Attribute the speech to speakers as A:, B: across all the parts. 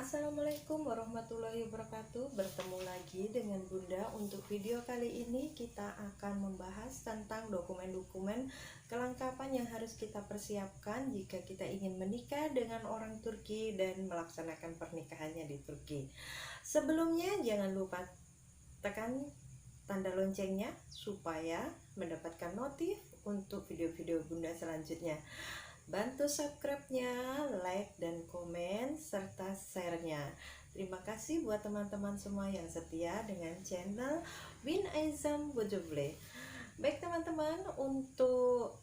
A: Assalamualaikum warahmatullahi wabarakatuh. Bertemu lagi dengan Bunda. Untuk video kali ini kita akan membahas tentang dokumen-dokumen kelengkapan yang harus kita persiapkan jika kita ingin menikah dengan orang Turki dan melaksanakan pernikahannya di Turki. Sebelumnya jangan lupa tekan tanda loncengnya supaya mendapatkan notif untuk video-video Bunda selanjutnya. Bantu subscribe-nya, like dan komen, serta share-nya. Terima kasih buat teman-teman semua yang setia dengan channel Bin Aizam Bojovle. Baik teman-teman, untuk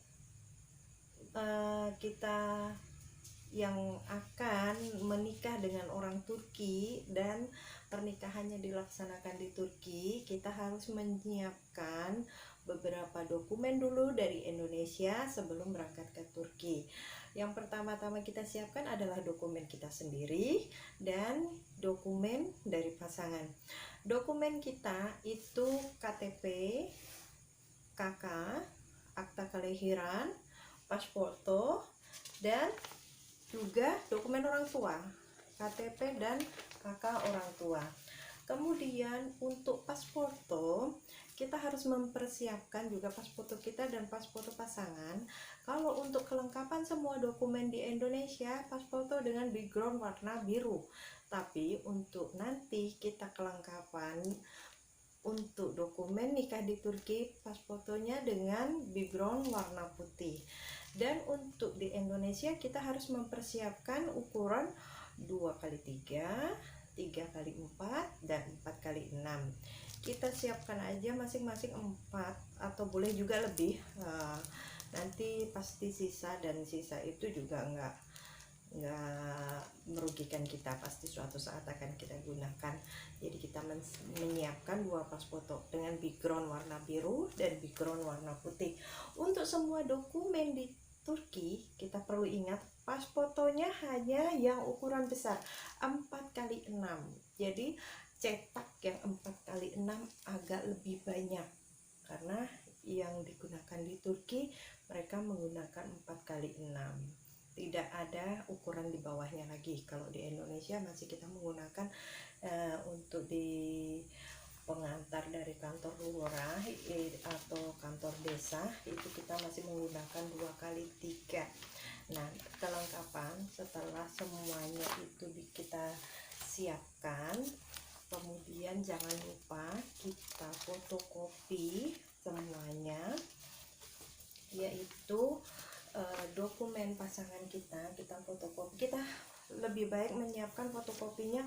A: kita yang akan menikah dengan orang Turki dan pernikahannya dilaksanakan di Turki, kita harus menyiapkan beberapa dokumen dulu dari Indonesia sebelum berangkat ke Turki. Yang pertama-tama kita siapkan adalah dokumen kita sendiri dan dokumen dari pasangan. Dokumen kita itu KTP, KK, akta kelahiran, paspor foto, dan juga dokumen orang tua, KTP dan KK orang tua. Kemudian untuk paspor foto, kita harus mempersiapkan juga paspor foto kita dan paspor foto pasangan. Kalau untuk kelengkapan semua dokumen di Indonesia, paspor foto dengan background warna biru. Tapi untuk nanti kita kelengkapan untuk dokumen nikah di Turki, paspor fotonya dengan background warna putih. Dan untuk di Indonesia kita harus mempersiapkan ukuran 2x3, 3x4, dan 4x6. Kita siapkan aja masing-masing 4 atau boleh juga lebih. Nanti pasti sisa, dan sisa itu juga nggak merugikan kita, pasti suatu saat akan kita gunakan. Jadi kita menyiapkan 2 paspor foto dengan background warna biru dan background warna putih. Untuk semua dokumen di Turki kita perlu ingat paspor fotonya hanya yang ukuran besar 4x6. Jadi cetak yang 4x6 agak lebih banyak karena yang digunakan di Turki mereka menggunakan 4x6. Tidak ada ukuran di bawahnya lagi. Kalau di Indonesia masih kita menggunakan untuk di pengantar dari kantor lurah atau kantor desa, itu kita masih menggunakan 2x3. Nah, kelengkapan setelah semuanya itu kita siapkan, kemudian jangan lupa kita fotokopi semuanya, yaitu dokumen pasangan kita fotokopi. Kita lebih baik menyiapkan fotokopinya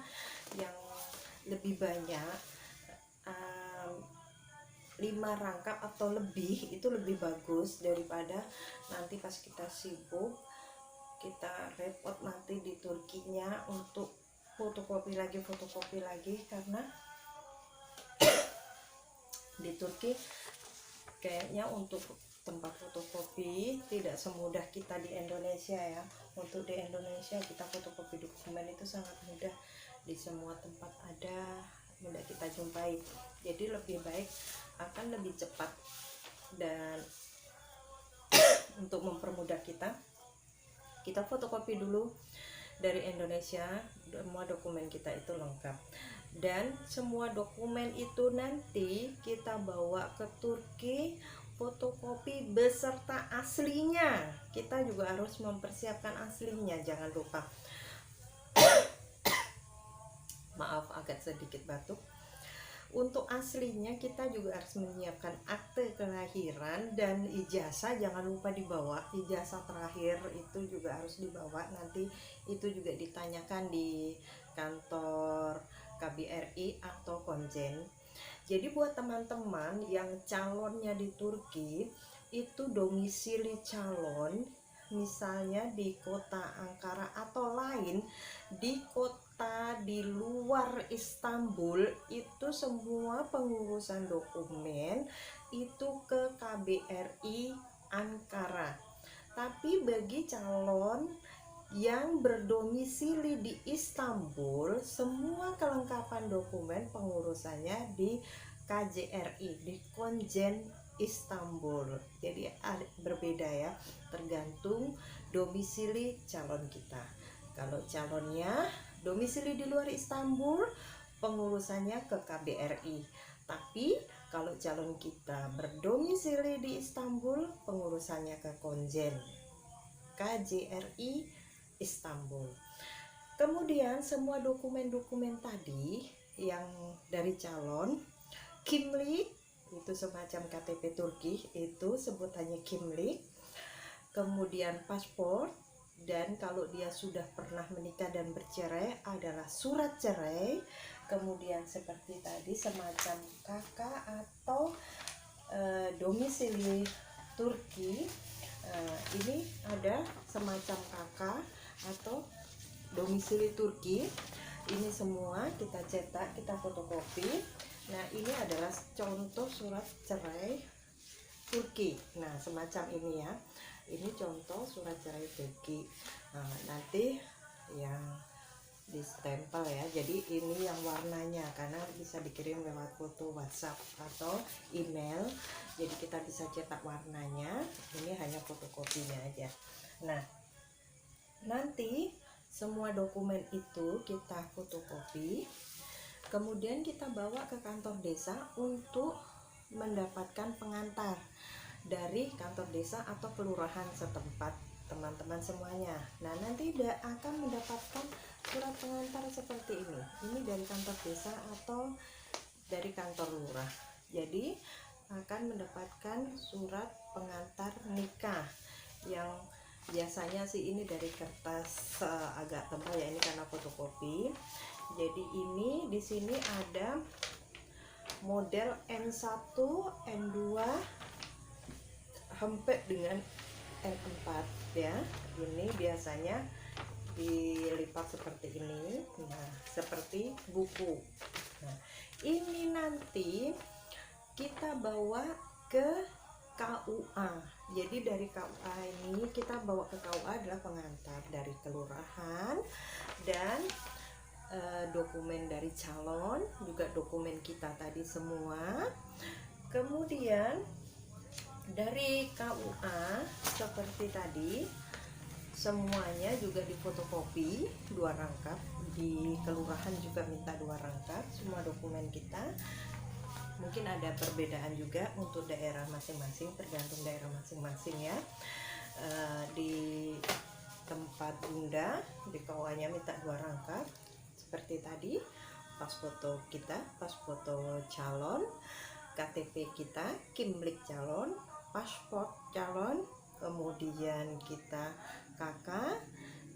A: yang lebih banyak, 5 rangkap atau lebih, itu lebih bagus daripada nanti pas kita sibuk kita repot nanti di Turkinya untuk fotokopi lagi, karena di Turki kayaknya untuk tempat fotokopi tidak semudah kita di Indonesia ya. Untuk di Indonesia kita fotokopi dokumen itu sangat mudah, di semua tempat ada, mudah kita jumpai. Jadi lebih baik, akan lebih cepat, dan untuk mempermudah kita fotokopi dulu dari Indonesia. Semua dokumen kita itu lengkap, dan semua dokumen itu nanti kita bawa ke Turki, fotokopi beserta aslinya. Kita juga harus mempersiapkan aslinya, jangan lupa. Maaf, agak sedikit batuk. Untuk aslinya kita juga harus menyiapkan akte kelahiran dan ijazah, jangan lupa dibawa. Ijazah terakhir itu juga harus dibawa, nanti itu juga ditanyakan di kantor KBRI atau Konjen. Jadi buat teman-teman yang calonnya di Turki, itu domisili calon misalnya di kota Ankara atau lain di kota di luar Istanbul, itu semua pengurusan dokumen itu ke KBRI Ankara. Tapi bagi calon yang berdomisili di Istanbul, semua kelengkapan dokumen pengurusannya di KJRI, di Konjen Istanbul. Jadi berbeda ya, tergantung domisili calon kita. Kalau calonnya domisili di luar Istanbul, pengurusannya ke KBRI. Tapi kalau calon kita berdomisili di Istanbul, pengurusannya ke Konjen KJRI Istanbul. Kemudian semua dokumen-dokumen tadi yang dari calon, kimlik itu semacam KTP Turki, itu sebutannya kimlik. Kemudian paspor, dan kalau dia sudah pernah menikah dan bercerai adalah surat cerai. Kemudian seperti tadi semacam KK atau domisili Turki. Ini ada semacam KK atau domisili Turki. Ini semua kita cetak, kita fotokopi. Nah, ini adalah contoh surat cerai Turki. Nah, semacam ini ya. Ini contoh surat cerai Turki. Nah, nanti yang di stempel ya. Jadi ini yang warnanya, karena bisa dikirim lewat foto WhatsApp atau email. Jadi kita bisa cetak warnanya. Ini hanya fotokopinya aja. Nah, nanti semua dokumen itu kita fotokopi, kemudian kita bawa ke kantor desa untuk mendapatkan pengantar dari kantor desa atau kelurahan setempat, teman-teman semuanya. Nah, nanti akan mendapatkan surat pengantar seperti ini. Ini dari kantor desa atau dari kantor lurah. Jadi akan mendapatkan surat pengantar nikah yang biasanya sih ini dari kertas agak tebal ya, ini karena fotokopi. Jadi ini di sini ada model N1, N2 sampai dengan N4 ya. Ini biasanya dilipat seperti ini. Nah, seperti buku. Nah, ini nanti kita bawa ke KUA. Jadi dari KUA ini kita bawa ke KUA adalah pengantar dari kelurahan dan dokumen dari calon, juga dokumen kita tadi semua. Kemudian dari KUA seperti tadi semuanya juga difotokopi 2 rangkap. Di kelurahan juga minta 2 rangkap semua dokumen kita. Mungkin ada perbedaan juga untuk daerah masing-masing, tergantung daerah masing-masing ya. Di tempat Bunda di KUA-nya minta 2 rangkap seperti tadi, pas foto kita, pas foto calon, KTP kita, kimlik calon, paspor calon, kemudian kita KK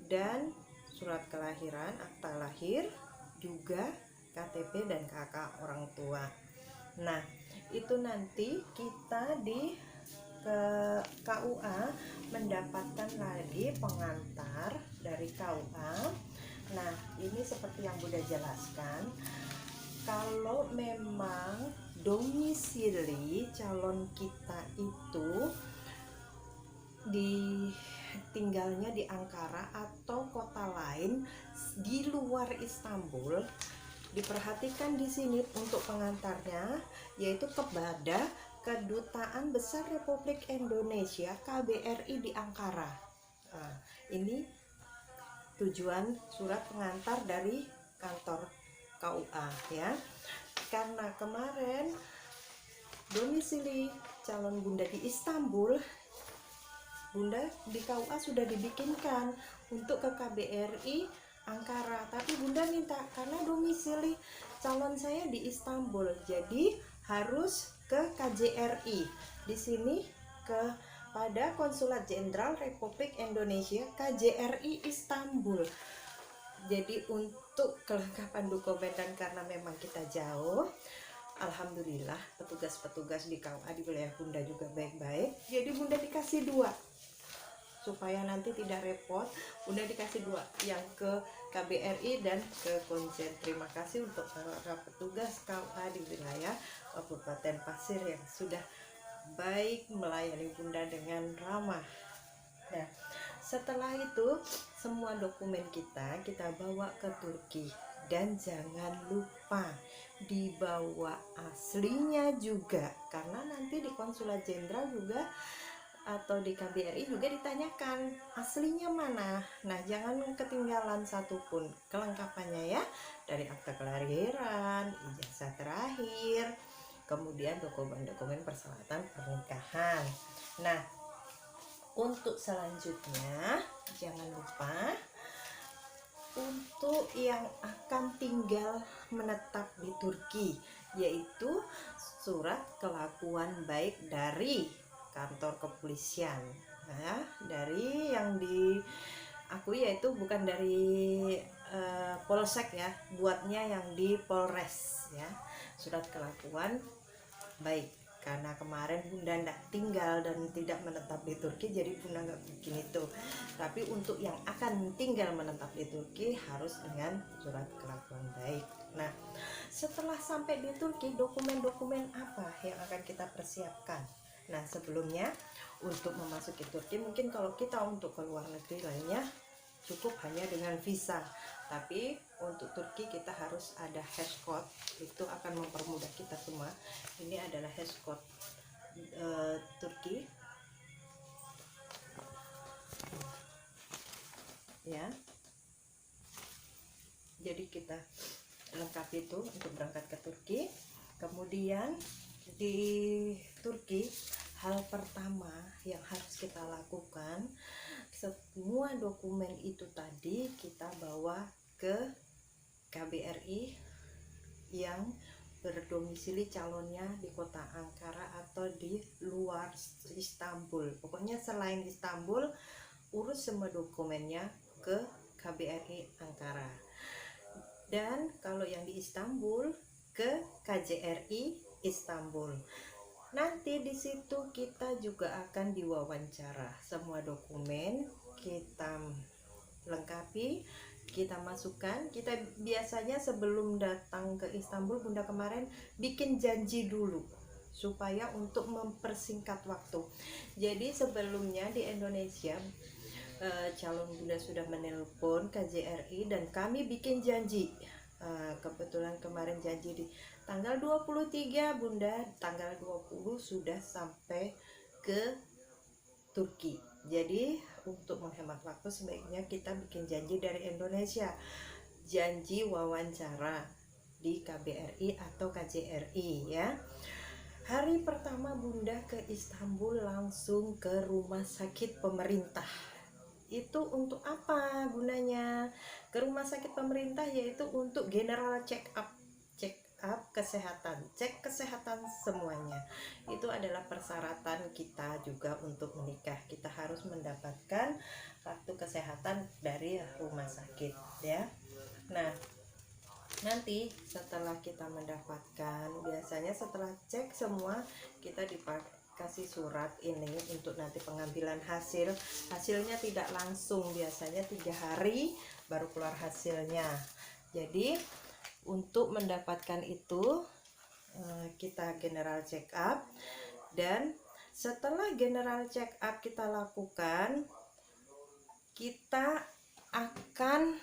A: dan surat kelahiran, akta lahir, juga KTP dan KK orang tua. Nah, itu nanti kita di ke KUA mendapatkan lagi pengantar dari KUA. Nah, ini seperti yang Bunda jelaskan, kalau memang domisili calon kita itu tinggalnya di Ankara atau kota lain di luar Istanbul, diperhatikan di sini untuk pengantarnya yaitu kepada Kedutaan Besar Republik Indonesia KBRI di Ankara. Nah, ini tujuan surat pengantar dari kantor KUA ya. Karena kemarin domisili calon Bunda di Istanbul, Bunda di KUA sudah dibikinkan untuk ke KBRI Ankara, tapi Bunda minta karena domisili calon saya di Istanbul, jadi harus ke KJRI. Di sini pada Konsulat Jenderal Republik Indonesia KJRI Istanbul. Jadi untuk kelengkapan dokumen dan karena memang kita jauh, alhamdulillah petugas-petugas di KUA di wilayah Bunda juga baik-baik. Jadi Bunda dikasih 2 supaya nanti tidak repot. Bunda dikasih 2, yang ke KBRI dan ke Konjen. Terima kasih untuk para petugas KUA di wilayah Kabupaten Pasir yang sudah baik melayani Bunda dengan ramah. Nah, setelah itu semua dokumen kita bawa ke Turki, dan jangan lupa dibawa aslinya juga, karena nanti di konsulat jenderal juga atau di KBRI juga ditanyakan aslinya mana. Nah, jangan ketinggalan satupun kelengkapannya ya, dari akta kelahiran, ijazah terakhir, kemudian dokumen-dokumen persyaratan pernikahan. Nah, untuk selanjutnya jangan lupa untuk yang akan tinggal menetap di Turki, yaitu surat kelakuan baik dari kantor kepolisian. Nah, dari yang diakui, yaitu bukan dari polsek ya, buatnya yang di Polres ya, surat kelakuan baik. Karena kemarin Bunda tidak tinggal dan tidak menetap di Turki, jadi Bunda nggak bikin itu. Tapi untuk yang akan tinggal menetap di Turki harus dengan surat kelakuan baik. Nah, setelah sampai di Turki, dokumen-dokumen apa yang akan kita persiapkan? Nah, sebelumnya untuk memasuki Turki, mungkin kalau kita untuk ke luar negeri lainnya cukup hanya dengan visa, tapi untuk Turki kita harus ada hashcode. Itu akan mempermudah kita semua. Ini adalah hashcode Turki ya, jadi kita lengkapi itu untuk berangkat ke Turki. Kemudian di Turki, hal pertama yang harus kita lakukan, semua dokumen itu tadi kita bawa ke KBRI yang berdomisili calonnya di kota Ankara atau di luar Istanbul. Pokoknya selain Istanbul, urus semua dokumennya ke KBRI Ankara. Dan kalau yang di Istanbul, ke KJRI Istanbul. Nanti di situ kita juga akan diwawancara. Semua dokumen kita lengkapi, kita masukkan. Kita biasanya sebelum datang ke Istanbul, Bunda kemarin bikin janji dulu supaya untuk mempersingkat waktu. Jadi sebelumnya di Indonesia, calon Bunda sudah menelpon KJRI dan kami bikin janji. Kebetulan kemarin janji di tanggal 23, Bunda tanggal 20 sudah sampai ke Turki. Jadi untuk menghemat waktu sebaiknya kita bikin janji dari Indonesia, janji wawancara di KBRI atau KJRI ya. Hari pertama Bunda ke Istanbul langsung ke rumah sakit pemerintah. Itu untuk apa gunanya? Ke rumah sakit pemerintah yaitu untuk general check up kesehatan, cek kesehatan semuanya. Itu adalah persyaratan kita juga untuk menikah. Kita harus mendapatkan kartu kesehatan dari rumah sakit ya. Nah, nanti setelah kita mendapatkan, biasanya setelah cek semua, kita kasih surat ini untuk nanti pengambilan hasilnya tidak langsung, biasanya 3 hari baru keluar hasilnya. Jadi untuk mendapatkan itu kita general check up, dan setelah general check up kita lakukan, kita akan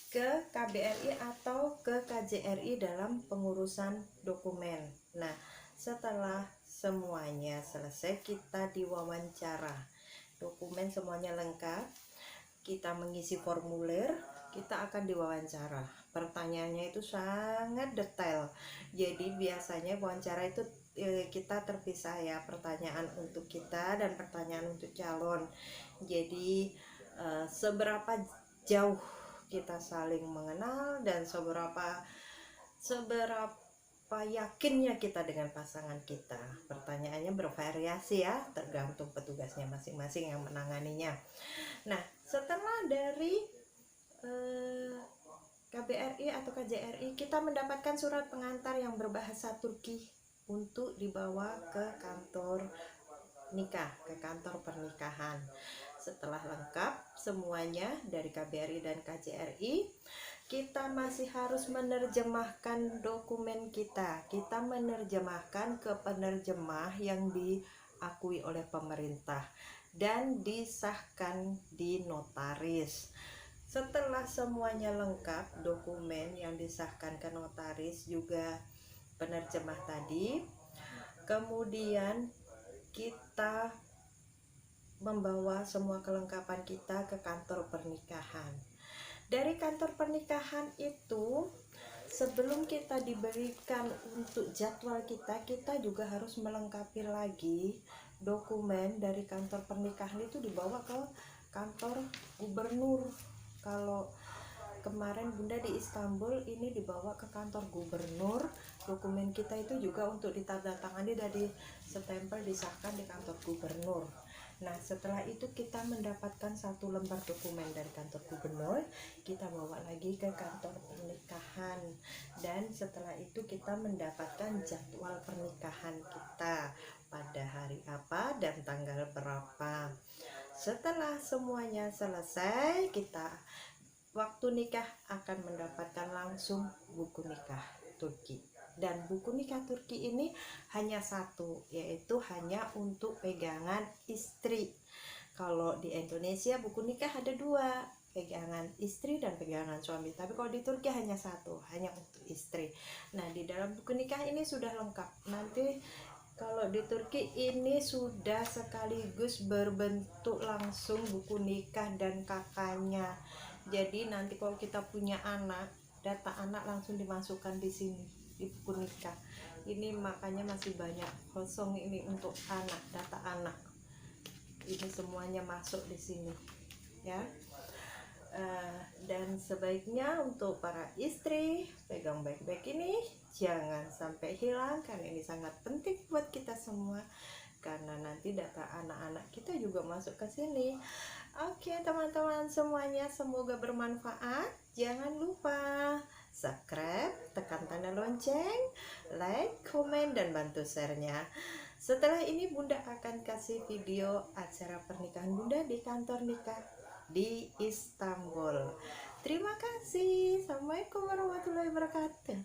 A: ke KBRI atau ke KJRI dalam pengurusan dokumen. Nah, setelah semuanya selesai, kita diwawancara, dokumen semuanya lengkap, kita mengisi formulir, kita akan diwawancara. Pertanyaannya itu sangat detail, jadi biasanya wawancara itu kita terpisah ya, pertanyaan untuk kita dan pertanyaan untuk calon. Jadi seberapa jauh kita saling mengenal dan seberapa yakinnya kita dengan pasangan kita. Pertanyaannya bervariasi ya, tergantung petugasnya masing-masing yang menanganinya. Nah, setelah dari KBRI atau KJRI, kita mendapatkan surat pengantar yang berbahasa Turki untuk dibawa ke kantor nikah, ke kantor pernikahan. Setelah lengkap semuanya dari KBRI dan KJRI, kita masih harus menerjemahkan dokumen kita. Kita menerjemahkan ke penerjemah yang diakui oleh pemerintah dan disahkan di notaris. Setelah semuanya lengkap, dokumen yang disahkan ke notaris juga penerjemah tadi, kemudian kita membawa semua kelengkapan kita ke kantor pernikahan. Dari kantor pernikahan itu, sebelum kita diberikan untuk jadwal kita, kita juga harus melengkapi lagi dokumen dari kantor pernikahan itu dibawa ke kantor gubernur. Kalau kemarin Bunda di Istanbul, ini dibawa ke kantor gubernur. Dokumen kita itu juga untuk ditandatangani dan stempel disahkan di kantor gubernur. Nah, setelah itu kita mendapatkan satu lembar dokumen dari kantor gubernur, kita bawa lagi ke kantor pernikahan, dan setelah itu kita mendapatkan jadwal pernikahan kita pada hari apa dan tanggal berapa. Setelah semuanya selesai, kita waktu nikah akan mendapatkan langsung buku nikah Turki. Dan buku nikah Turki ini hanya satu, yaitu hanya untuk pegangan istri. Kalau di Indonesia buku nikah ada dua, pegangan istri dan pegangan suami. Tapi kalau di Turki hanya satu, hanya untuk istri. Nah, di dalam buku nikah ini sudah lengkap. Nanti kalau di Turki ini sudah sekaligus berbentuk langsung buku nikah dan kakaknya. Jadi nanti kalau kita punya anak, data anak langsung dimasukkan di sini di buku nikah. Ini makanya masih banyak kosong ini untuk anak, data anak. Ini semuanya masuk di sini, ya. Dan sebaiknya untuk para istri pegang baik-baik ini, jangan sampai hilang karena ini sangat penting buat kita semua, karena nanti data anak-anak kita juga masuk ke sini. Oke teman-teman semuanya, semoga bermanfaat. Jangan lupa subscribe, tekan tanda lonceng, like, komen, dan bantu share-nya. Setelah ini Bunda akan kasih video acara pernikahan Bunda di kantor nikah di Istanbul. Terima kasih. Assalamualaikum warahmatullahi wabarakatuh.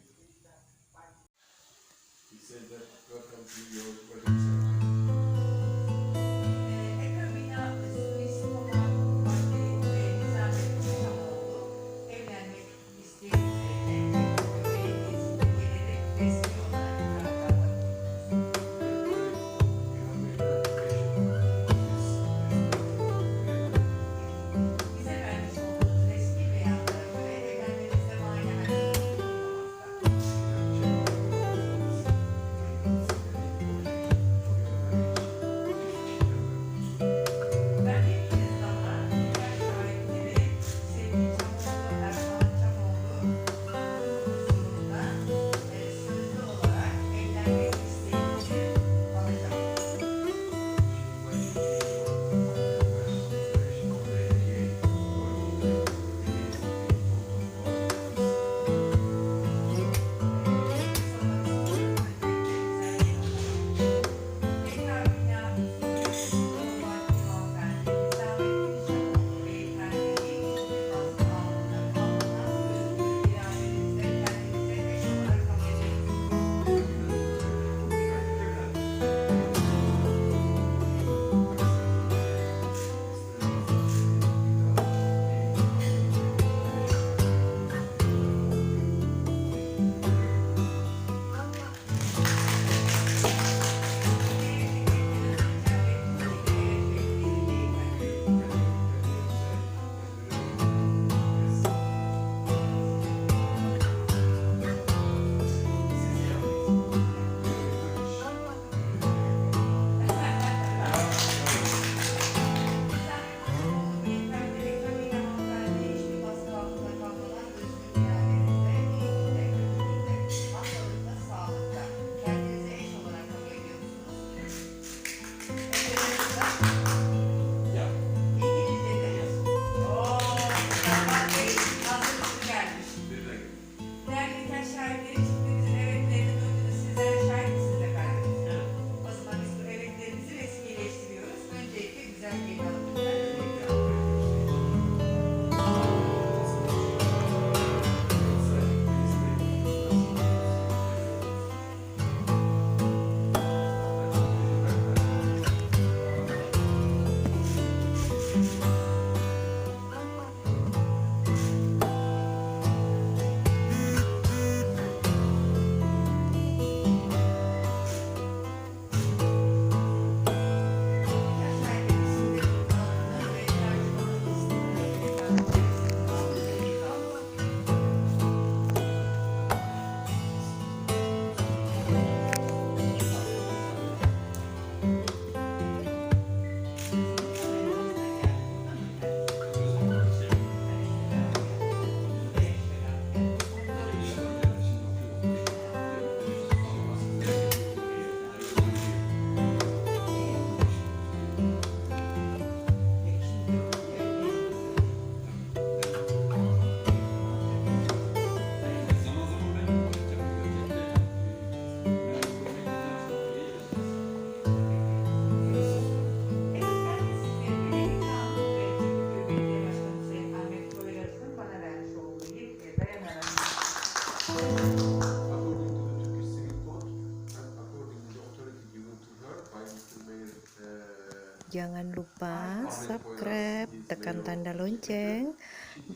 A: Jangan lupa subscribe, tekan tanda lonceng,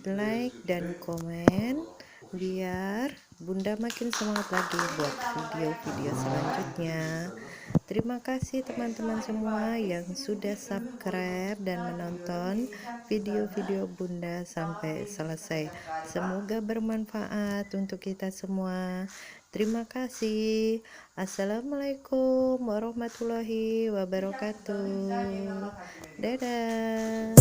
A: like dan komen biar Bunda makin semangat lagi buat video-video selanjutnya. Terima kasih teman-teman semua yang sudah subscribe dan menonton video-video Bunda sampai selesai. Semoga bermanfaat untuk kita semua. Terima kasih. Assalamualaikum warahmatullahi wabarakatuh. Dadah.